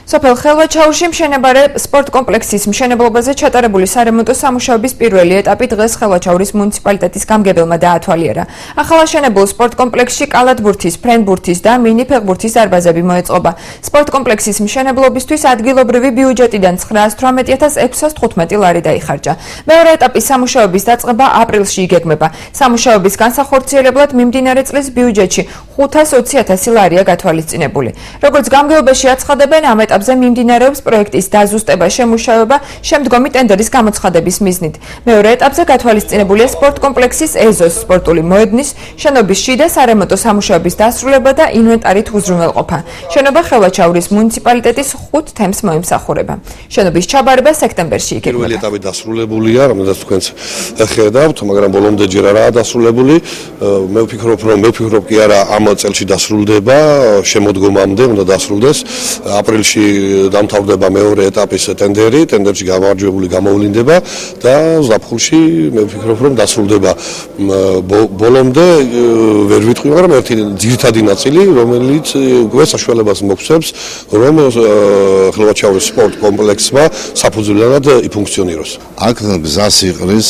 სოფელ ხელვაჩაურში მშენებარე სპორტ კომპლექსის მშენებლობაზე ჩატარებული სარემონტო სამუშაოების პირველი ეტაპი დღეს ხელვაჩაურის მუნიციპალიტეტის გამგებელმა დაათვალიერა. ახალაშენებულ სპორტ კომპლექსში კალათბურთის, ფრენბურთის და მინი ფეხბურთის დარბაზები მოეწყობა. სპორტ კომპლექსის მშენებლობისთვის ადგილობრივი ბიუჯეტიდან 918,615 ლარი დაიხარჯა. მეორე ეტაპის სამუშაოების დაწყება აპრილში იგეგმება. სამუშაოების განსახორციელებლად მიმდინარე წლის ბიუჯეტში 520,000 ლარია გათვალისწინებული. როგორც გამგეობაში აცხადებენ, ამ ეტაპზე მიმდინარეობს პროექტის დაზუსტება, შემუშავება შემდგომი ტენდერის გამოცხადების მიზნით. მეორე ეტაპზე გათვალისწინებულია სპორტ კომპლექსის ეზოს სპორტული მოედნის, შენობის შიდა სარემონტო სამუშაოების დასრულება და ინვენტარით უზრუნველყოფა. შენობა ხელვაჩაურის მუნიციპალიტეტის 5 თემს მოემსახურება. შენობის ჩაბარება სექტემბერში იგეგმება. პირველი ეტაპი დასრულებულია, რომელსაც თქვენც ხედავთ, მაგრამ ბოლომდე ჯერ არაა დასრულებული. მე ვფიქრობ კი არა ამ წელში დასრულდება, შემოდგომამდე უნდა დასრულდეს. აპრილში დამთავრდება მეორე ეტაპის ტენდერი, ტენდერში გამარჯვებული გამოვლინდება და ზაფხულში მე ვფიქრობ, რომ დასრულდება. ბოლომდე ვერ ვიტყვი, მაგრამ ერთი ძირითადი ნაწილი, რომელიც უკვე საშუალებას მოგვცემს, რომ ხელვაჩაურის სპორტ კომპლექსმა საფუძვლიანად იფუნქციონიროს. აქ გზას იყრის,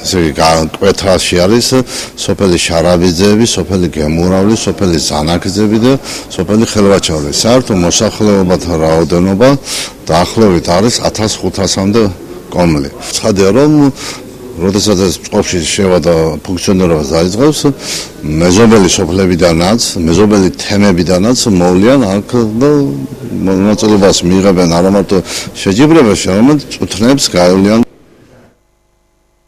ესე იგი, კვეთრაში არის სოფელი შარაბიძეები, სოფელი გემურავლი, სოფელი ზანაქიძეები და სოფელი ხელვაჩაური. საერთო მოსახლეობათა რაოდენობა დაახლოებით არის 1500-მდე კომლი. ცხადია, რომ როდესაც ეს წყობაში შევა და ფუნქციონირებას დაიწყებს, მეზობელი სოფლებიდანაც, მეზობელი თემებიდანაც მოვლიან აქ და მონაწილეობას მიიღებენ არა მარტო შეჯიბრებაში, არამედ წუთნებს გაევლიან